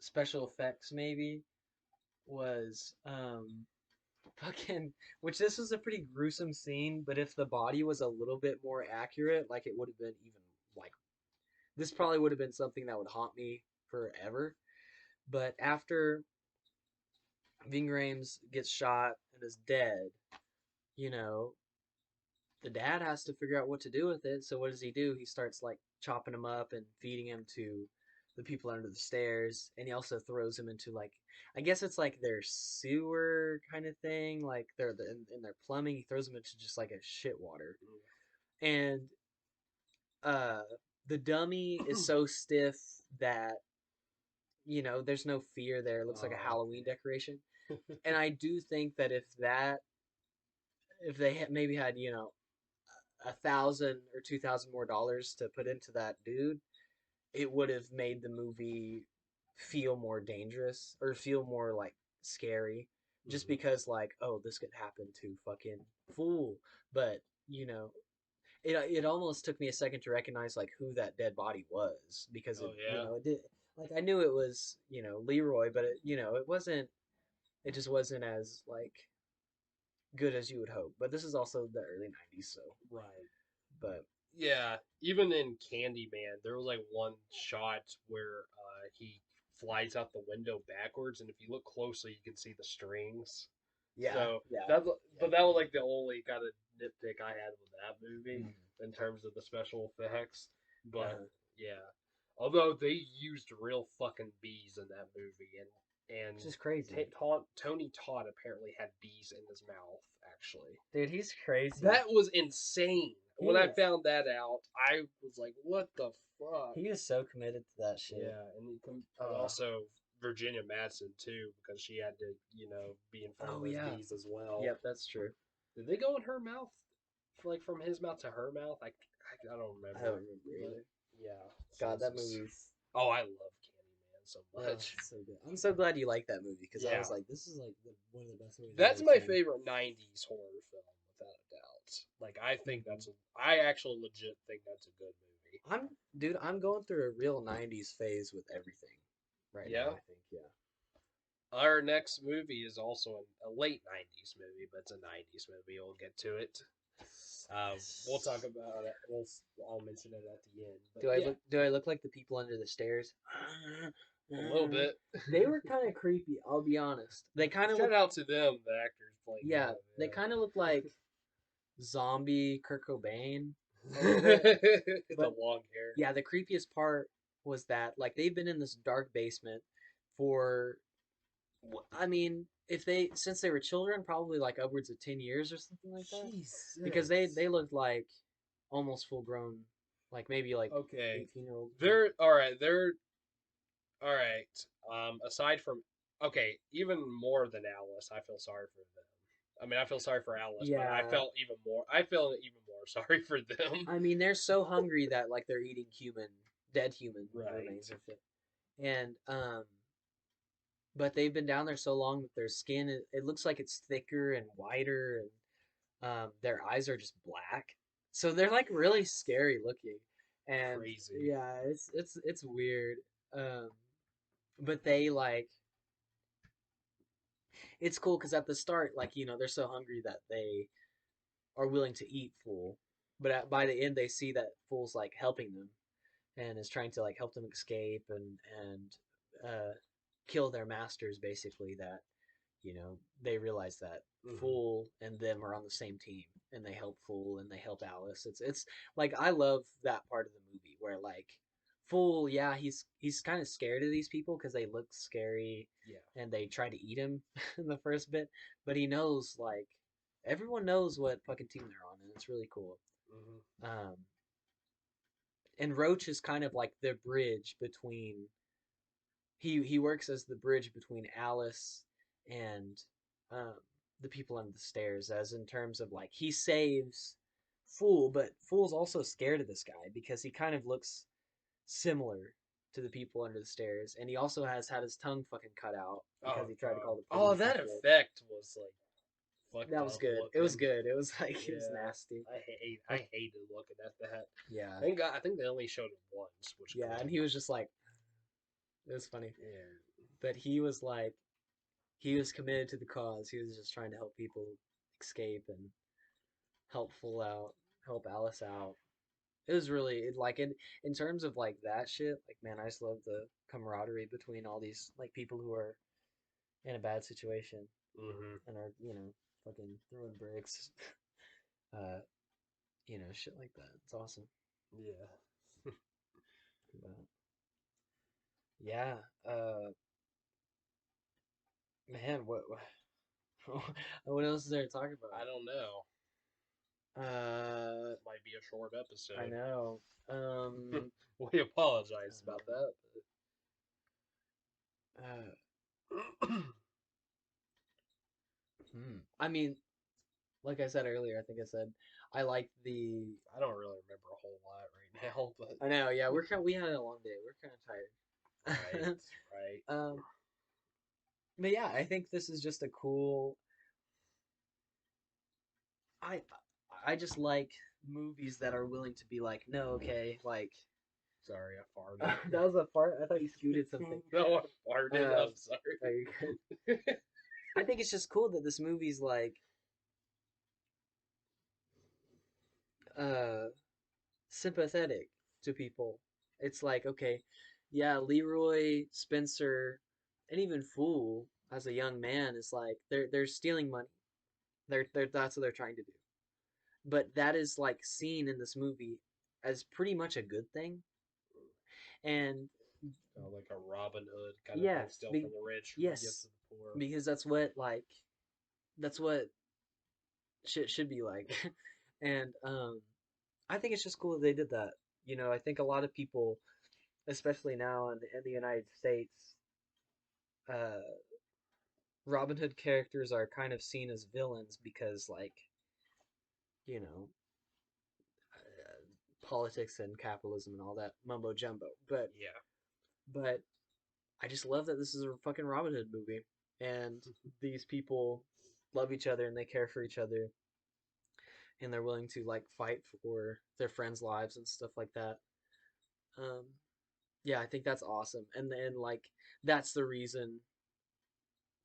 special effects maybe was fucking which this was a pretty gruesome scene, but if the body was a little bit more accurate, like it would have been even like this probably would have been something that would haunt me forever. But after Ving Rhames gets shot and is dead, you know, the dad has to figure out what to do with it. So what does he do? He starts like chopping them up and feeding them to the people under the stairs, and he also throws them into like I guess it's like their sewer kind of thing, like in their plumbing. He throws them into just like a shit water, and uh, the dummy is so stiff that there's no fear there. It looks like a Halloween decoration, and I do think that if they maybe had 1,000 or 2,000 more dollars to put into that dude, it would have made the movie feel more dangerous or feel more like scary. Just Mhm. because like, oh, this could happen to fucking fool. But you know, it almost took me a second to recognize like who that dead body was because Oh yeah. it did like I knew it was Leroy, but it wasn't. It just wasn't as like good as you would hope. But this is also the early '90s, so Right. but Yeah, even in Candyman, there was like one shot where he flies out the window backwards, and if you look closely, you can see the strings. yeah, So yeah, that, yeah. but that was like the only kind of nitpick I had with that movie Mm. in terms of the special effects. But Uh-huh. yeah, although they used real fucking bees in that movie, and Which is crazy. Tony Todd apparently had bees in his mouth actually. Dude, he's crazy. That was insane. He When I is. found that out, I was like, "What the fuck?" He is so committed to that shit. Yeah, and Uh, also Virginia Madsen too, because she had to, be in front of oh those yeah. bees as well. Yep, that's true. Did they go in her mouth, like from his mouth to her mouth? I don't I don't remember, remember but either. yeah. So God, this that is. movie's Oh, I love Candyman so oh, much. so good. I'm so glad you like that movie because I Yeah, was like, this is like one of the best movies I've that's ever my seen. favorite '90s horror film, without a doubt. Like, I think Hmm. I actually legit think that's a good movie. I'm dude, I'm going through a real '90s phase with everything right now. Yeah. I think, yeah. Our next movie is also a late '90s movie, but it's a '90s movie. We'll get to it. We'll talk about it. I'll mention it at the end. But yeah, Do I look like the people under the stairs? a little bit. They were kind of creepy, I'll be honest. They kind of Shout look out to them, the actors playing yeah, they them. kind of look like zombie Kurt Cobain a little Yeah, bit. the But long hair. yeah, the creepiest part was that like they've been in this dark basement for I mean, if they since they were children, probably like upwards of 10 years or something like that. Because they Jesus. looked like almost full grown, like maybe like Okay, 18-year-old. they're all right. They're all right. Aside from even more than Alice, I feel sorry for them. I mean, I feel sorry for Alice, but I Yeah, felt even more. I felt even more sorry for them. I mean they're so hungry that like they're eating dead human Right. remains and shit. And but they've been down there so long that their skin it looks like it's thicker and whiter and their eyes are just black. So they're like really scary looking. And Crazy. yeah, it's weird. Um but they like it's cool because at the start like they're so hungry that they are willing to eat Fool. But by the end they see that Fool's like helping them and is trying to like help them escape and kill their masters basically that they realize that Hmm. Fool and them are on the same team and they help Fool and they help Alice. It's like I love that part of the movie where like Fool, yeah, he's kind of scared of these people because they look scary Yeah. and they try to eat him in the first bit, but he knows like everyone knows what fucking team they're on and it's really cool. Hmm. Um, and Roach is kind of like the bridge between he works as the bridge between Alice and um, the people under the stairs, as in terms of like he saves Fool, but Fool's also scared of this guy because he kind of looks similar to the people under the stairs, and he also has had his tongue fucking cut out because Oh he tried to god. call the Oh, police and that shit. effect was like fucked That was up good. It was looking. good. It was like it was Yeah. nasty. I hated looking at that. Yeah, Thank God. I think they only showed it once, which yeah, and he was just like it was funny, yeah. but he was like he was committed to the cause. He was just trying to help people escape and help Full out, help Alice out. It was really like in terms of like that shit. Like man, I just love the camaraderie between all these like people who are in a bad situation Hmm. and are fucking throwing bricks, shit like that. It's awesome. Yeah. But yeah, man, what else is there to talk I about? don't know. Uh, Might be a short I episode. know. We apologize about Um, that. uh, I I mean, like I said earlier, I think I said I like the. don't really remember a whole lot right now, but I know, yeah, we had a long day. We're kind of right, tired. right. But yeah, I think this is just a cool. I I just like movies that are willing to be like, no, okay, like Sorry, I farted. that was a fart. I thought you scooted something. No, I farted. Um, I'm sorry. are you good? I think it's just cool that this movie's like uh sympathetic to people. It's like, okay, yeah, Leroy, Spencer, and even Fool as a young man is like they're stealing money. They're that's what they're trying to do. But that is like seen in this movie as pretty much a good thing. And Like a Robin Hood kind of thing, yes, steal from the rich, give yes, to the poor. because that's what should be like. And I think it's just cool that they did that. You know, I think a lot of people, especially now in the United States, uh, Robin Hood characters are kind of seen as villains because, like, you know, politics and capitalism and all that mumbo jumbo. Yeah. But I just love that this is a fucking Robin Hood movie, and these people love each other and they care for each other, and they're willing to like fight for their friends' lives and stuff like that. Um, yeah, I think that's awesome, and then like that's the reason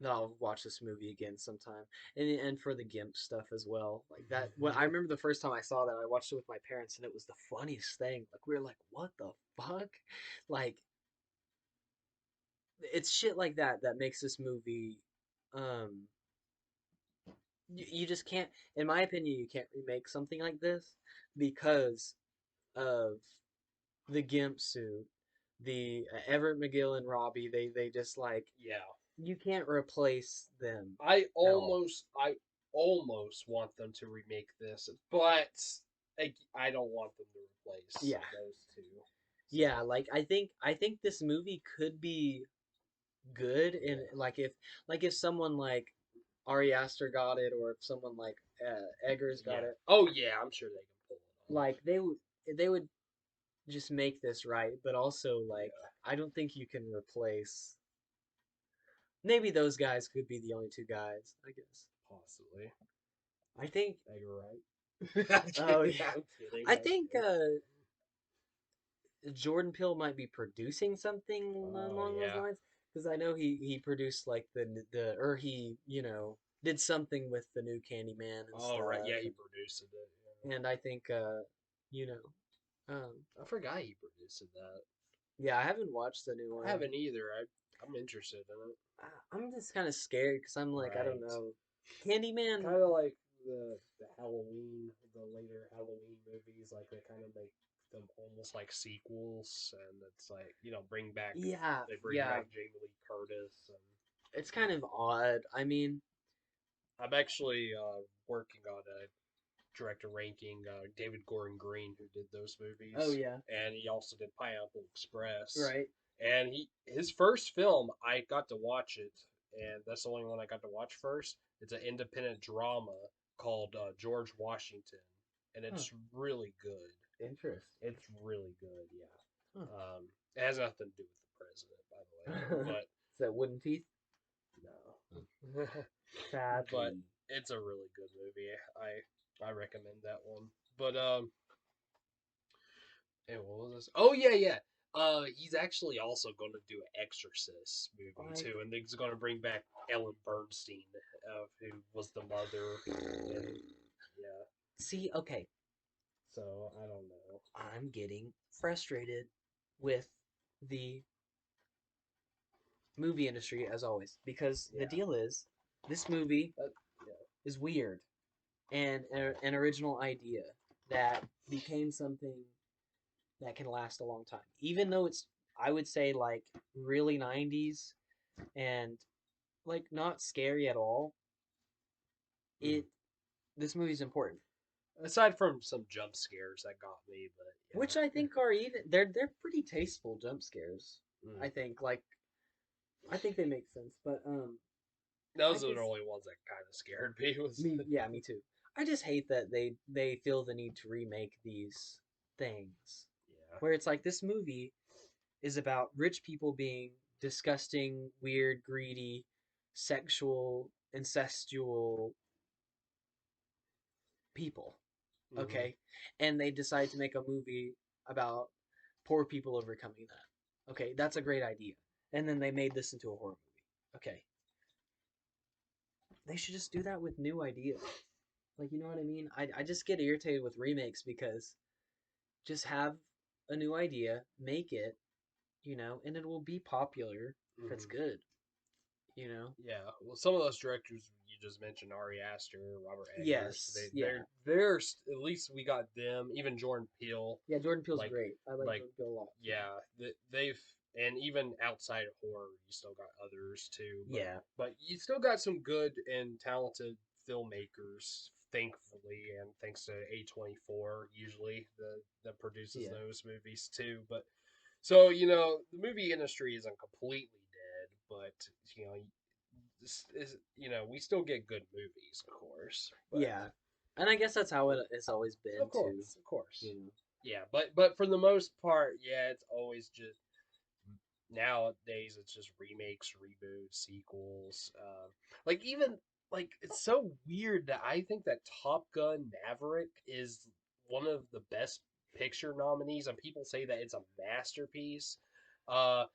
that I'll watch this movie again sometime, and for the Gimp stuff as well. Like that, when I remember the first time I saw that, I watched it with my parents, and it was the funniest thing. Like we were like, "What the fuck?" Like it's shit like that that makes this movie. Um, you just can't, in my opinion, you can't remake something like this because of the Gimp suit, the Everett McGill and Robbie. They just like Yeah. you can't replace them I at all. almost, I almost want them to remake this, but I don't want them to replace Yeah, those two. So yeah. Like I think this movie could be good, and yeah, like if someone like Ari Aster got it, or if someone like Eggers got yeah. it, Oh yeah, I'm sure they can pull it off. like they would just make this right, but also like Yeah, I don't think you can replace. Maybe those guys could be the only two guys, I guess. possibly. I think. You're right. I'm Oh kidding. yeah, I'm kidding. I I'm think kidding. Jordan Peele might be producing something Oh along those yeah. lines because I know he produced like the or he did something with the new Candyman and Oh right. stuff, Yeah, he produced it. and I think you know I forgot he produced that. yeah, I haven't watched the new I one. haven't either. I'm interested in it. I'm just kind of scared because I'm like I don't Right. know, Candyman. Kind of like the Halloween, the later Halloween movies, like they kind of make them almost like sequels, and it's like bring back Yeah, they bring yeah, back Jamie Lee Curtis, and it's kind of odd. I mean, I'm actually working on a director ranking David Gordon Green, who did those oh movies, yeah, and he also did Pineapple Express. right. And his first film, I got to watch it, and that's the only one I got to watch first. It's an independent drama called George Washington, and Huh, it's really good. interesting. It's really good, yeah. Huh. It has nothing to do with the president, by the way, but Is that wooden teeth? no. But Sadly. it's a really good movie. I recommend that one. But and what was this? Oh yeah, yeah. He's actually also going to do an Exorcist movie Like, too, and he's going to bring back Ellen Bernstein, who was the mother, and yeah. see, okay, So I don't know. I'm getting frustrated with the movie industry as always because the Yeah, deal is this movie that, yeah, is weird and an original idea that became something that can last a long time. Even though it's, I would say, like really 90s and like not scary at all, Mm. it this movie's important. Aside from some jump scares that got me, but Which I think are even they're pretty tasteful jump scares. yeah. I think like I think they make sense, but I Those are the just only ones that kind of scared me. Was me yeah, me too. I just hate that they feel the need to remake these things yeah. where it's like this movie is about rich people being disgusting, weird, greedy, sexual, incestual people. Hmm. Okay, and they decide to make a movie about poor people overcoming that. Okay, that's a great idea. And then they made this into a horror movie. Okay, they should just do that with new ideas. Like, you know what I mean? I just get irritated with remakes because just have a new idea, make it, and it will be popular if it's Hmm. good, you know? Yeah. Well, some of those directors you just mentioned, Ari Aster, Robert Eggers, Yes, yeah. at least we got them. Even Jordan Peele, Yeah, Jordan Peele's like great. I like like Jordan Peele a lot too. yeah, they've and even outside of horror, you still got others too. Yeah, But you still got some good and talented filmmakers, thankfully, and thanks to A24, usually the that produces yeah. those movies too. But so the movie industry isn't completely dead, but you know, we still get good movies, of course. But Yeah. And I guess that's how it has always been too, of course, you know. yeah. But for the most part, yeah, it's always just nowadays it's just remakes, reboots, sequels. Like even like it's so weird that I think that Top Gun Maverick is one of the best picture nominees, and people say that it's a masterpiece. Uh,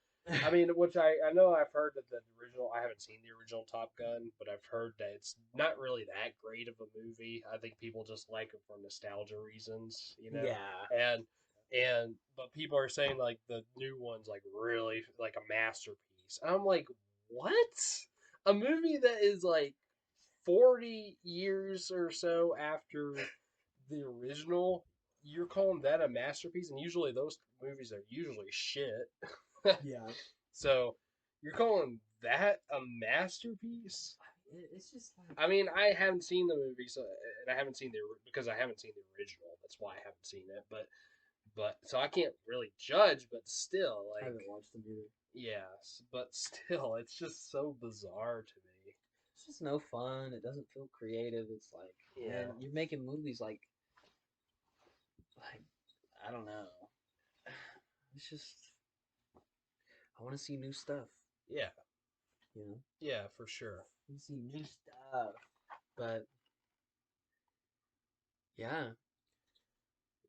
I mean, which I know I've heard that the original. I haven't seen the original Top Gun, but I've heard that it's not really that great of a movie. I think people just like it for nostalgia reasons, Yeah. and but people are saying like the new one's like really like a masterpiece. And I'm like, what? A movie that is like 40 years or so after the original, you're calling that a masterpiece? And usually those movies are usually shit. Yeah. So you're calling that a masterpiece? It's just like I mean, I haven't seen the movie, so and I haven't seen because I haven't seen the original. That's why I haven't seen it. But so I can't really judge. But still, I like, haven't watched them either. yes, but still, it's just so bizarre to me. It's just no fun. It doesn't feel creative. It's like, Yeah, man, you're making movies like I don't know. It's just I want to see new stuff, yeah, you know. yeah, for sure. I want to see new stuff. But yeah,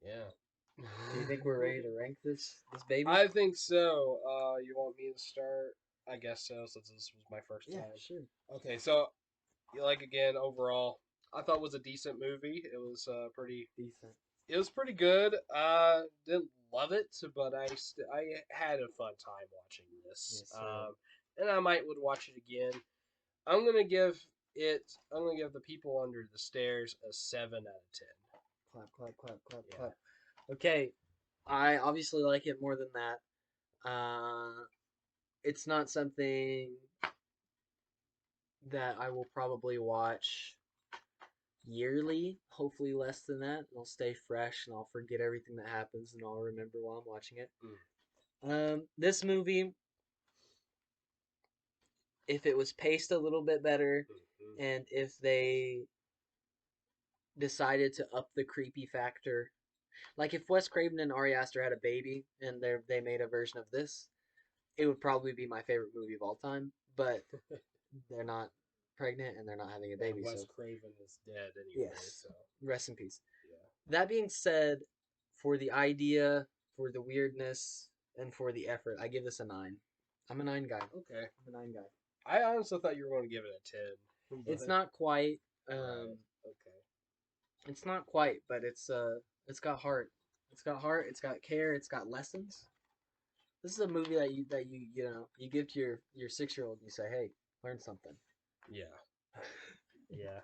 Yeah. do you think we're ready to rank this baby? I think so. You want me to start? I guess so, since this was my first Yeah, time. sure. Okay, so like again, overall, I thought it was a decent movie. It was pretty. Decent. It was pretty good. Didn't love it, but I had a fun time watching this. Yes, sir. And I might would watch it again. I'm gonna give it. I'm gonna give The People Under the Stairs a 7 out of 10. Clap, clap, clap, clap, Yeah. clap. Okay, I obviously like it more than that. It's not something that I will probably watch yearly, hopefully less than that. It'll stay fresh and I'll forget everything that happens and I'll remember while I'm watching it. Mm. This movie, if it was paced a little bit better Mm-hmm. and if they decided to up the creepy factor, like if Wes Craven and Ari Aster had a baby and they made a version of this, it would probably be my favorite movie of all time. But they're not pregnant and they're not having a And baby, Wes so Craven is dead anyway, yes, so rest in peace. yeah. That being said, for the idea, for the weirdness, and for the effort, I give this a 9. I'm a 9 guy. Okay. I'm a 9 guy. I honestly thought you were going to give it a 10, It's but not quite. right. Okay. It's not quite, but it's got heart. It's got heart. It's got care. It's got lessons. This is a movie that you give to your 6-year-old and you say, hey, learn something. Yeah. Yeah.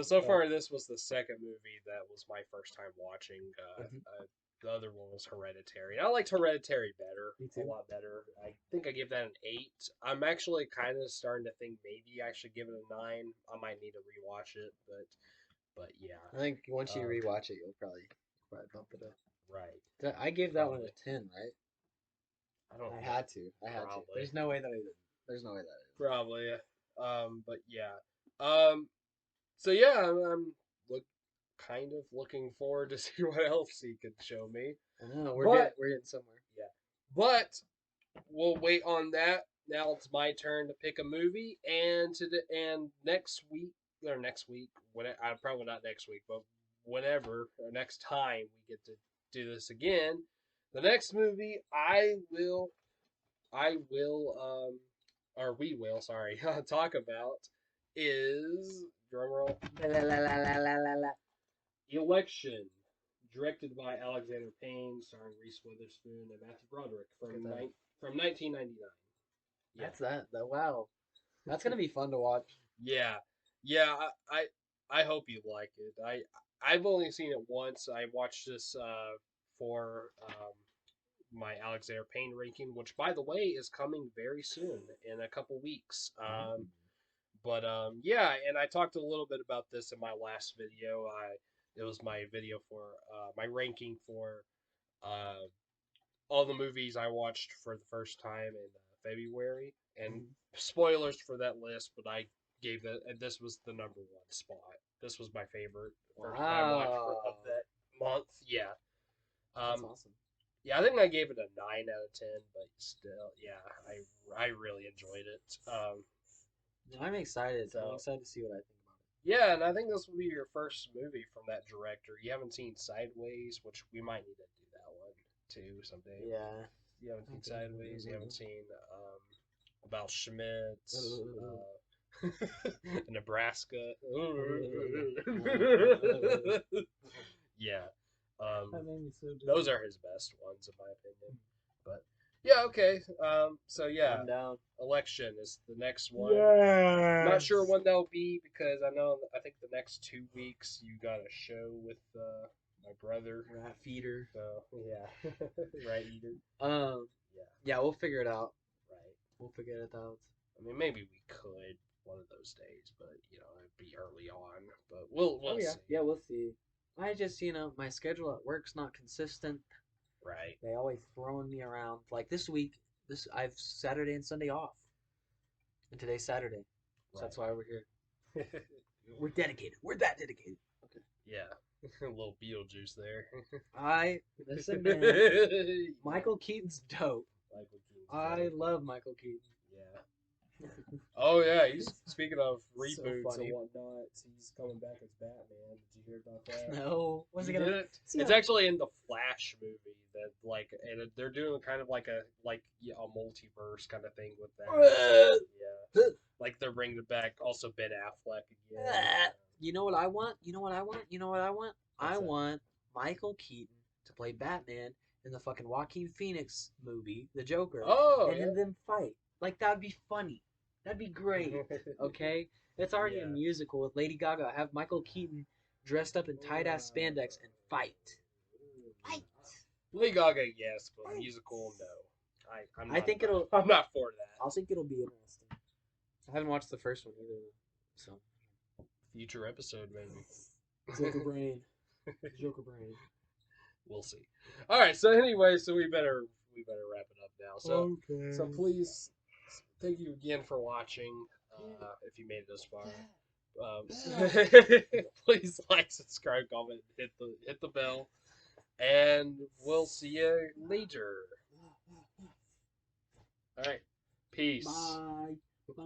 So But far, this was the second movie that was my first time watching. mhm. the other one was Hereditary. I liked Hereditary better, Me a too. lot better. I think I gave that an 8. I'm actually kind of starting to think maybe I should give it a 9. I might need to rewatch it, but yeah, I think once you um, rewatch it, you'll probably bump it up. right. I gave that one Probably. a 10, right? I don't I know. had to. I had to. Probably. There's no way that I didn't. There's no way that I Probably. But yeah. Um, so yeah, I'm look kind of looking forward to see what else he could show me. didn't. I know But we're getting somewhere. yeah, but we'll wait on that. Now it's my turn to pick a movie, and next week, when probably not next week, but whenever or next time we get to do this again, the next movie or we will, sorry, talk about is drumroll La, la, la, la, la, la, la. Election, directed by Alexander Payne, starring Reese Witherspoon and Matthew Broderick from 1999. Yeah, That's that. Wow. That's gonna be fun to watch. yeah, yeah. I hope you like it. I've only seen it once. I watched this for my Alexander Payne ranking, which by the way is coming very soon in a couple weeks. But yeah, and I talked a little bit about this in my last video. It was my video for my ranking for uh, all the movies I watched for the first time in February, and spoilers for that list. But I gave that, and this was the number one spot. This was my favorite first time watch of Wow. that month. Yeah, That's um, awesome. yeah, I think I gave it a 9 out of 10, but still, yeah, I really enjoyed it. I'm excited. I'm So excited to see what I think about yeah, and I think this will be your first movie from that director. You haven't seen Sideways, which we might need to do that one too someday. it. Yeah. You haven't seen Okay. Sideways. You haven't seen about Schmitz, Nebraska. Yeah, That made me so those dizzy. are his best ones in my opinion. But yeah, okay. So yeah, I'm down. Election is the next one. Not sure Yes. when that'll be because I think the next 2 weeks you got a show with my brother. Rat feeder. So yeah, right eater. Um. Yeah, Yeah, we'll figure it out. right. We'll figure it out. I mean, maybe we could one of those days, but it'd be early on. But Oh we'll yeah. see. Yeah, we'll see. I just, my schedule at work's not consistent. Right. They always throwing me around. Like this week, I've Saturday and Sunday off, and today's Saturday, so that's why we're here. We're dedicated. We're that dedicated. Okay. Yeah. A little Beetlejuice there. Listen, man. Michael Keaton's dope. Michael Keaton's I dope. love Michael Keaton. Yeah. Oh yeah, he's speaking of So reboots funny. and whatnot. He's coming back as Batman. Did you hear about that? No, what's He it gonna? did it. It's actually in the Flash movie that and they're doing kind of like a multiverse kind of thing with that. Yeah, like they're bringing back also Ben Affleck again. You know what I want? You know what I want? You know what I want? What's I that? want Michael Keaton to play Batman in the fucking Joaquin Phoenix movie, The Joker, Oh and yeah. then them fight. Like that'd be funny. That'd be great. Okay, it's already a Yeah. musical with Lady Gaga. Have Michael Keaton dressed up in tight ass spandex and fight. Fight. Lady Gaga, yes, but musical, no. I'm I think it'll. I'm not for that. I think it'll be interesting. I haven't watched the first one either, so. Future episode, maybe. Joker brain. Joker brain. We'll see. All right. So anyway, so we better wrap it up now. So Okay. so please, thank you again for watching. If you made it this far, please like, subscribe, comment, hit the bell, and we'll see you later. All right. Peace. Bye. Bye.